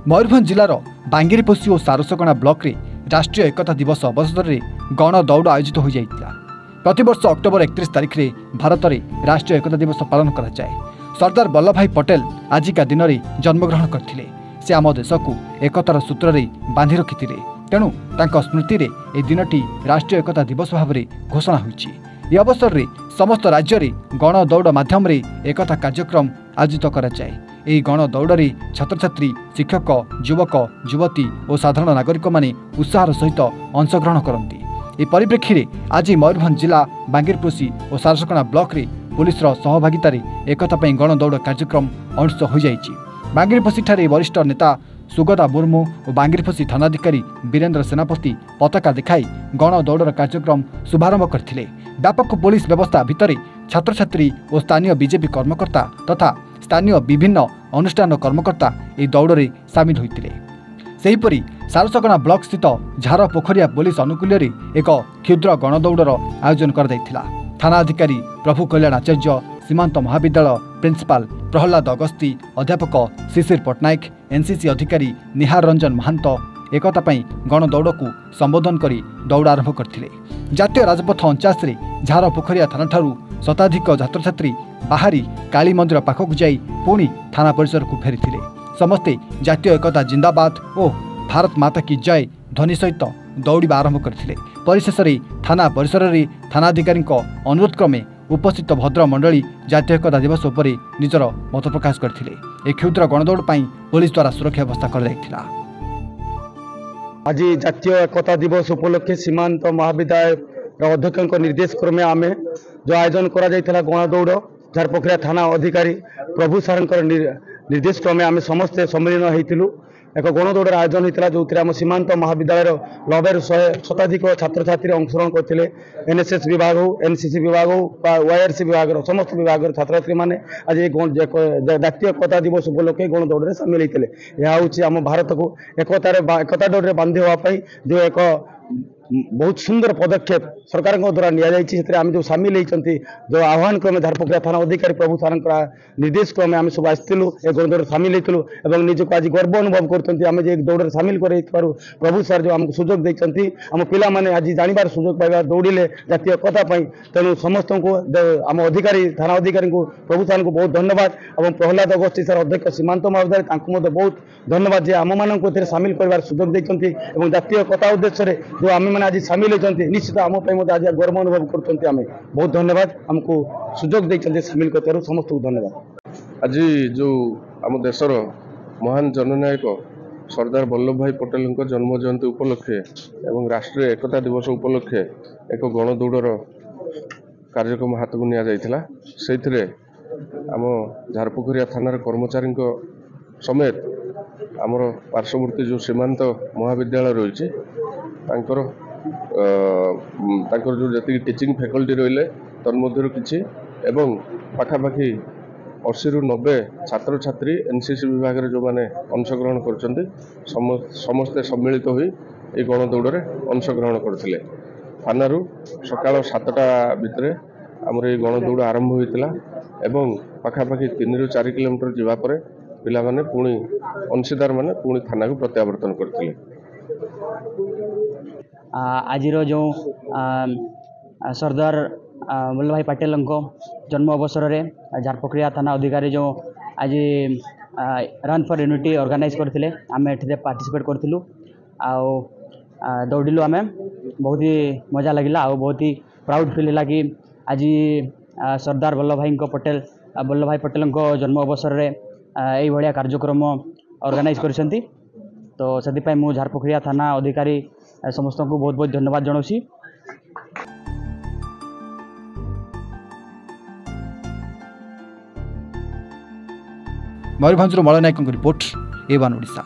मयूरभंज जिलार बांगिरीपोषी और सारसकणा ब्लॉक रे राष्ट्रीय एकता दिवस अवसर में गण दौड़ आयोजित हो जाइतिला। प्रतिवर्ष अक्टोबर 31 तारिख में भारत में राष्ट्रीय एकता दिवस पालन करा जाए। सरदार वल्लभ भाई पटेल आजिका दिन में जन्मग्रहण करथिले। से आम देश को एकतार सूत्र रे बांधि रखिथिले। तेणु तांको स्मृति रे ए दिनटी राष्ट्रीय एकता दिवस भाव में घोषणा होईछि। यह अवसर में समस्त राज्य में गण दौड़ माध्यम एकता कार्यक्रम आयोजित करा जाए। यह गण दौड़ में छात्र छात्री, शिक्षक, युवक, युवती और साधारण नागरिक माने उत्साह सहित अंशग्रहण करती। ए परिप्रेक्षी में आज मयूरभंज जिला बांगिरपोषी और सारसकणा ब्लॉक रे पुलिस सहभागिता एकता गण दौड़ कार्यक्रम अनुष्ठित हो जाइछि। बांगिरपोषी ठारे वरिष्ठ नेता सुगता मुर्मू और बांगिरपोषी थानाधिकारी वीरेन्द्र सेनापति पताका देखाई गण दौड़ कार्यक्रम शुभारंभ करथिले। व्यापक पुलिस व्यवस्था भितर छात्र छात्री और स्थानीय बीजेपी कर्मकर्ता तथा स्थानीय विभिन्न अनुष्ठान कर्मकर्ता ए दौड़ में सामिल होते। सेहीपरि सारसकणा ब्लॉक स्थित झार पोखरिया पुलिस अनुकूल्य एक क्षुद्र गण दौड़ आयोजन कर थाना अधिकारी प्रभु कल्याण आचार्य, सीमांत महाविद्यालय प्रिंसिपाल प्रहलाद अगस्ती, अध्यापक शिशिर पट्टनायक, एनसीसी अधिकारी निहार रंजन महांत एकता गण दौड़ को संबोधन कर दौड़ आरंभ करथिले। जातीय राजपथ 49 रे झार पोखरिया थाना ठारू शताधिक छात्र छात्री बाहरी काली मंदिर पाखक जाई पुणी थाना परिसर को फेरिथिले। समस्ते जातीय एकता जिंदाबाद और भारत माता की जय ध्वनि सहित दौड़ा आरंभ करथिले। परिशेष थाना परिसर में थानाधिकारी अनुरोध क्रमे उपस्थित भद्र मंडली जातीय एकता दिवस उपर निजर मत प्रकाश करथिले। ए क्षुद्र गणदौड़ पुलिस द्वारा सुरक्षा व्यवस्था कर जाइथिला। आज जातीय एकता दिवस उपलक्षे सीमांत महाविद्यालय अध्यक्ष निर्देश क्रमे आम जो आयोजन करा गण दौड़ झारपोखरिया थाना अधिकारी प्रभु सार निर्देश क्रमे आम समस्ते सम्मिलन होइथिलु। एक गण दौड़ आयोजन होता जो आम सीमांत महाविद्यालय लगभग 100 शताधिक छात्र छात्री अंशग्रहण करते। एनएसएस विभाग हो, एनसीसी विभाग हो, वाईआरसी विभाग समस्त विभाग छात्र छात्री मैंने आज जातीय एकता दिवस उपलक्षे गण दौड़ में सामिल होते। यह हूँ आम भारत को एकता डोर बांधि होगापी जो एक बहुत सुंदर पदक्षेप सरकार द्वारा निम जो सामिल होती जो आह्वान क्रमे झारपोखरिया थाना अधिकारी प्रभु सार निर्देश क्रमे आम सब आसलु ए गण दौड़ सामिल होलु और निजक आज गर्व अनुभव करते दौड़ सामिल कर प्रभु सार जो आमको सुजोग देते आम पिला माने आज जानवर सुजोग पाइबा दौड़े जातीय एकता तेणु समस्त को आम अधिकारी थाना अधिकारी को प्रभु सार को बहुत धन्यवाद और प्रहलाद अगस्ती सर अध्यक्ष सीमांत महाविद्यालय बहुत धन्यवाद जे आम मान सामिल कर सुजोग देते जातीय एकता उद्देश्य जो आम आज सामिल होती निश्चित आम आज गर्व अनुभव करते बहुत धन्यवाद आमको सुजोग देते सामिल कर समस्त को धन्यवाद। आज जो आम देशर महान जननायक सरदार वल्लभ भाई पटेल जन्म जयंती उपलक्षे एवं राष्ट्रीय एकता दिवस उपलक्षे एक गण दौड़र कार्यक्रम हाथ को नि आम झारपोखरिया थानार कर्मचारी समेत आमर पार्श्ववर्ती जो सीमांत महाविद्यालय रही जो जी टीचिंग फैकल्टी रही तन्मध्य किसी एवं पाखापाखि 80 ରୁ 90 छात्र छात्री एनसीसी विभाग जो मैंने अंशग्रहण कर समस्ते सम्मिलित हो गण दौड़ में अंशग्रहण करते। थाना सकाल 7टा भितर आमर ये गण दौड़ आरंभ होता एवं पाखापाखि 3 ରୁ 4 किलोमीटर जावापर पिला माने पुणी अंशीदार माने पुणी थाना को प्रत्यावर्तन करते। आज जो सरदार वल्लभ भाई पटेल जन्म अवसर में झारपोखरिया थाना अधिकारी जो आज रन फॉर यूनिटी ऑर्गेनाइज करते आम एठे पार्टिसिपेट करूँ दौड़िलु आम बहुत ही मजा लगिला आ बहुत ही प्राउड फील है कि आज सरदार वल्लभ भाई पटेल जन्म अवसर में यही भाया कार्यक्रम ऑर्गेनाइज करछंती। तो से मु झारपोखरिया थाना अधिकारी समस्त को बहुत बहुत धन्यवाद जनाऊँ। मयूरभंज मलय नायक रिपोर्ट, A1 ओडिशा।